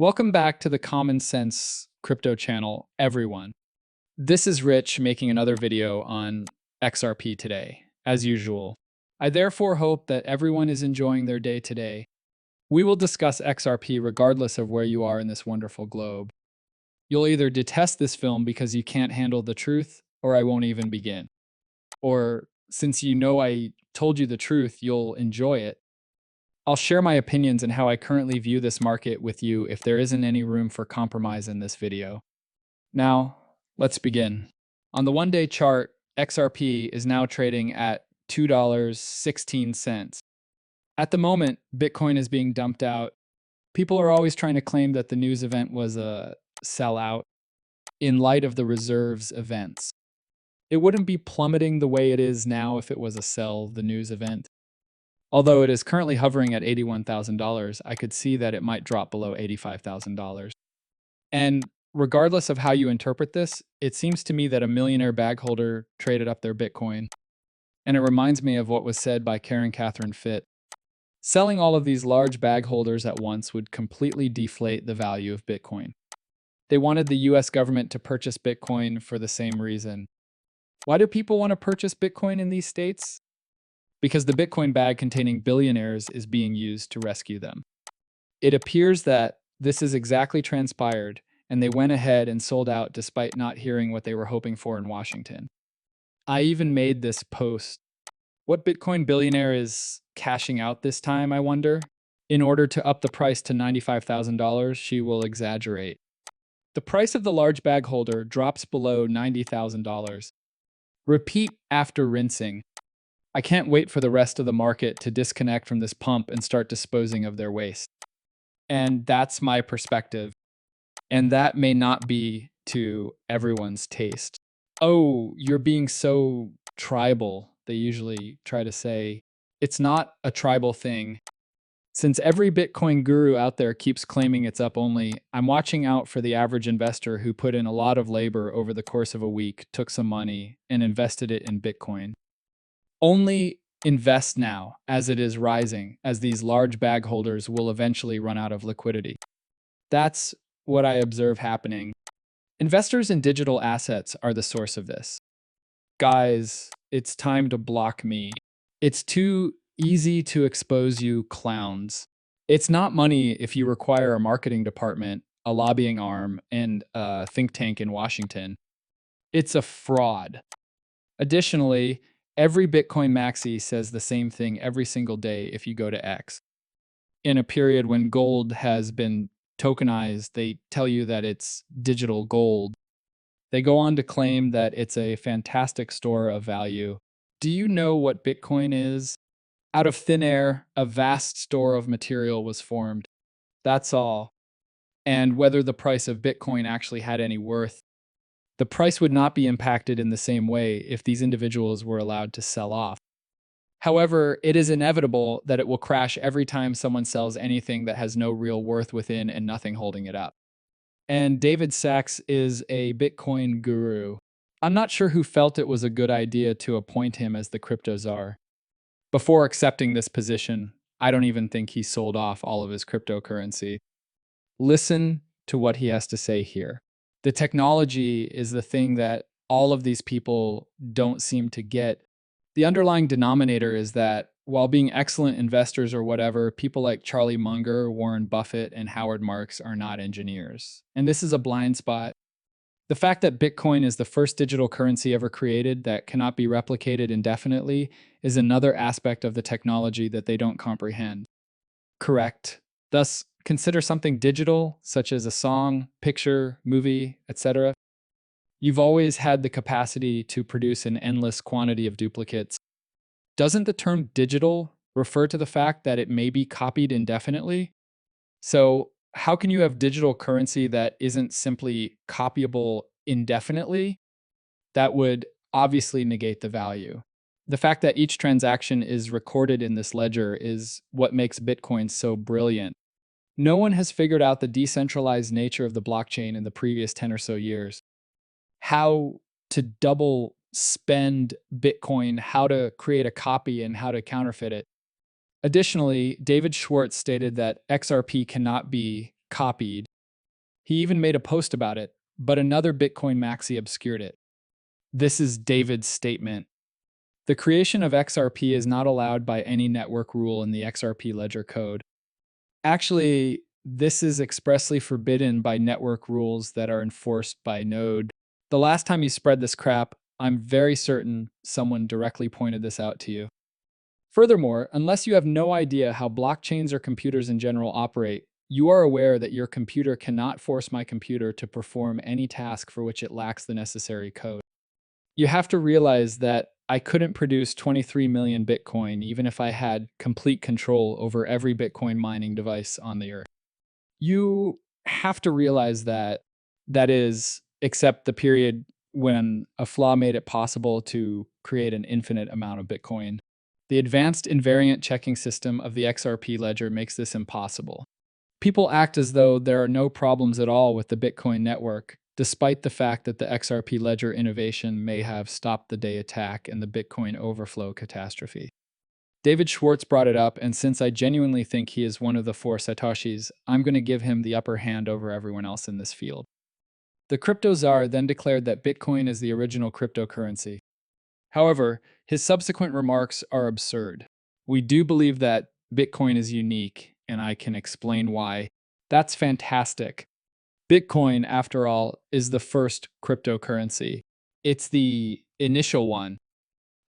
Welcome back to the Common Sense Crypto channel, everyone. This is Rich making another video on XRP today, as usual. I therefore hope that everyone is enjoying their day today. We will discuss XRP regardless of where you are in this wonderful globe. You'll either detest this film because you can't handle the truth, or I won't even begin. Or since you know I told you the truth, you'll enjoy it. I'll share my opinions and how I currently view this market with you if there isn't any room for compromise in this video. Now, let's begin. On the one-day chart, XRP is now trading at $2.16. At the moment, Bitcoin is being dumped out. People are always trying to claim that the news event was a sellout in light of the reserves events. It wouldn't be plummeting the way it is now if it was a sell the news event. Although it is currently hovering at $81,000, I could see that it might drop below $85,000. And regardless of how you interpret this, it seems to me that a millionaire bag holder traded up their Bitcoin. And it reminds me of what was said by Karen Catherine Fitt. Selling all of these large bag holders at once would completely deflate the value of Bitcoin. They wanted the US government to purchase Bitcoin for the same reason. Why do people want to purchase Bitcoin in these states? Because the Bitcoin bag containing billionaires is being used to rescue them. It appears that this is exactly transpired, and they went ahead and sold out despite not hearing what they were hoping for in Washington. I even made this post. What Bitcoin billionaire is cashing out this time, I wonder? In order to up the price to $95,000, she will exaggerate. The price of the large bag holder drops below $90,000. Repeat after rinsing. I can't wait for the rest of the market to disconnect from this pump and start disposing of their waste. And that's my perspective. And that may not be to everyone's taste. Oh, you're being so tribal, they usually try to say. It's not a tribal thing. Since every Bitcoin guru out there keeps claiming it's up only, I'm watching out for the average investor who put in a lot of labor over the course of a week, took some money, and invested it in Bitcoin. Only invest now as it is rising, as these large bag holders will eventually run out of liquidity. That's what I observe happening. Investors in digital assets are the source of this. Guys, it's time to block me. It's too easy to expose you clowns. It's not money if you require a marketing department, a lobbying arm, and a think tank in Washington. It's a fraud. Additionally, every Bitcoin maxi says the same thing every single day if you go to X. In a period when gold has been tokenized, they tell you that it's digital gold. They go on to claim that it's a fantastic store of value. Do you know what Bitcoin is? Out of thin air, a vast store of material was formed. That's all. And whether the price of Bitcoin actually had any worth, the price would not be impacted in the same way if these individuals were allowed to sell off. However, it is inevitable that it will crash every time someone sells anything that has no real worth within and nothing holding it up. And David Sachs is a Bitcoin guru. I'm not sure who felt it was a good idea to appoint him as the crypto czar. Before accepting this position, I don't even think he sold off all of his cryptocurrency. Listen to what he has to say here. The technology is the thing that all of these people don't seem to get. The underlying denominator is that while being excellent investors or whatever, people like Charlie Munger, Warren Buffett, and Howard Marks are not engineers. And this is a blind spot. The fact that Bitcoin is the first digital currency ever created that cannot be replicated indefinitely is another aspect of the technology that they don't comprehend. Correct. Thus, consider something digital, such as a song, picture, movie, etc. You've always had the capacity to produce an endless quantity of duplicates. Doesn't the term digital refer to the fact that it may be copied indefinitely? So, how can you have digital currency that isn't simply copyable indefinitely? That would obviously negate the value. The fact that each transaction is recorded in this ledger is what makes Bitcoin so brilliant. No one has figured out the decentralized nature of the blockchain in the previous 10 or so years. How to double spend Bitcoin, how to create a copy, and how to counterfeit it. Additionally, David Schwartz stated that XRP cannot be copied. He even made a post about it, but another Bitcoin maxi obscured it. This is David's statement. The creation of XRP is not allowed by any network rule in the XRP ledger code. Actually, this is expressly forbidden by network rules that are enforced by Node. The last time you spread this crap, I'm very certain someone directly pointed this out to you. Furthermore, unless you have no idea how blockchains or computers in general operate, you are aware that your computer cannot force my computer to perform any task for which it lacks the necessary code. You have to realize that I couldn't produce 23 million Bitcoin even if I had complete control over every Bitcoin mining device on the earth. You have to realize that is, except the period when a flaw made it possible to create an infinite amount of Bitcoin. The advanced invariant checking system of the XRP ledger makes this impossible. People act as though there are no problems at all with the Bitcoin network, despite the fact that the XRP ledger innovation may have stopped the day attack and the Bitcoin overflow catastrophe. David Schwartz brought it up, and since I genuinely think he is one of the 4 Satoshis, I'm going to give him the upper hand over everyone else in this field. The crypto czar then declared that Bitcoin is the original cryptocurrency. However, his subsequent remarks are absurd. We do believe that Bitcoin is unique, and I can explain why. That's fantastic. Bitcoin, after all, is the first cryptocurrency. It's the initial one.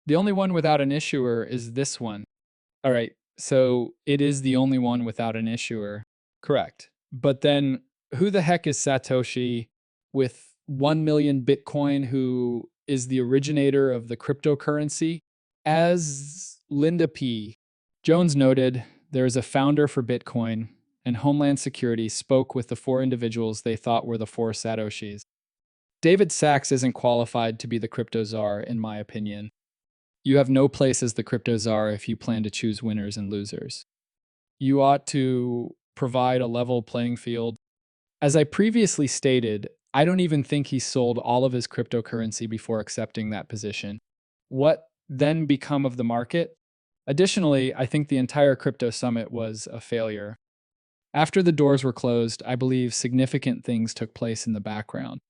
The only one without an issuer is this one. All right, so it is the only one without an issuer. Correct. But then, who the heck is Satoshi with 1 million Bitcoin who is the originator of the cryptocurrency? As Linda P. Jones noted, there is a founder for Bitcoin, and Homeland Security spoke with the 4 individuals they thought were the 4 Satoshis. David Sachs isn't qualified to be the crypto czar, in my opinion. You have no place as the crypto czar if you plan to choose winners and losers. You ought to provide a level playing field. As I previously stated, I don't even think he sold all of his cryptocurrency before accepting that position. What then become of the market? Additionally, I think the entire crypto summit was a failure. After the doors were closed, I believe significant things took place in the background.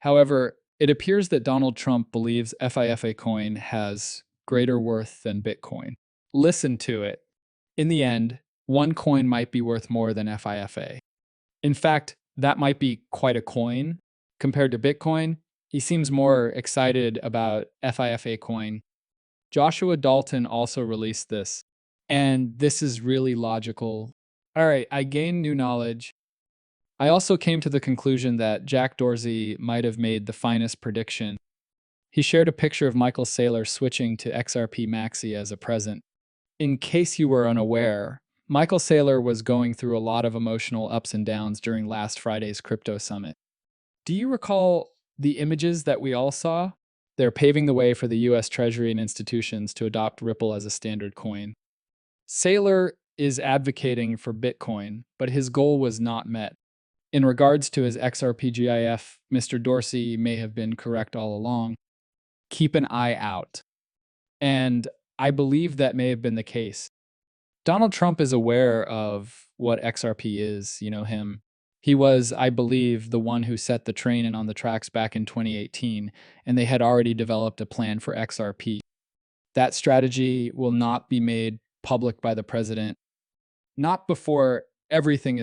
However, it appears that Donald Trump believes FIFA coin has greater worth than Bitcoin. Listen to it. In the end, one coin might be worth more than FIFA. In fact, that might be quite a coin. Compared to Bitcoin, he seems more excited about FIFA coin. Joshua Dalton also released this, and this is really logical. All right, I gained new knowledge. I also came to the conclusion that Jack Dorsey might have made the finest prediction. He shared a picture of Michael Saylor switching to XRP Maxi as a present. In case you were unaware, Michael Saylor was going through a lot of emotional ups and downs during last Friday's crypto summit. Do you recall the images that we all saw? They're paving the way for the US Treasury and institutions to adopt Ripple as a standard coin. Saylor is advocating for Bitcoin, but his goal was not met. In regards to his XRP GIF, Mr. Dorsey may have been correct all along. Keep an eye out. And I believe that may have been the case. Donald Trump is aware of what XRP is, you know him. He was, I believe, the one who set the train in on the tracks back in 2018, and they had already developed a plan for XRP. That strategy will not be made public by the president, not before everything is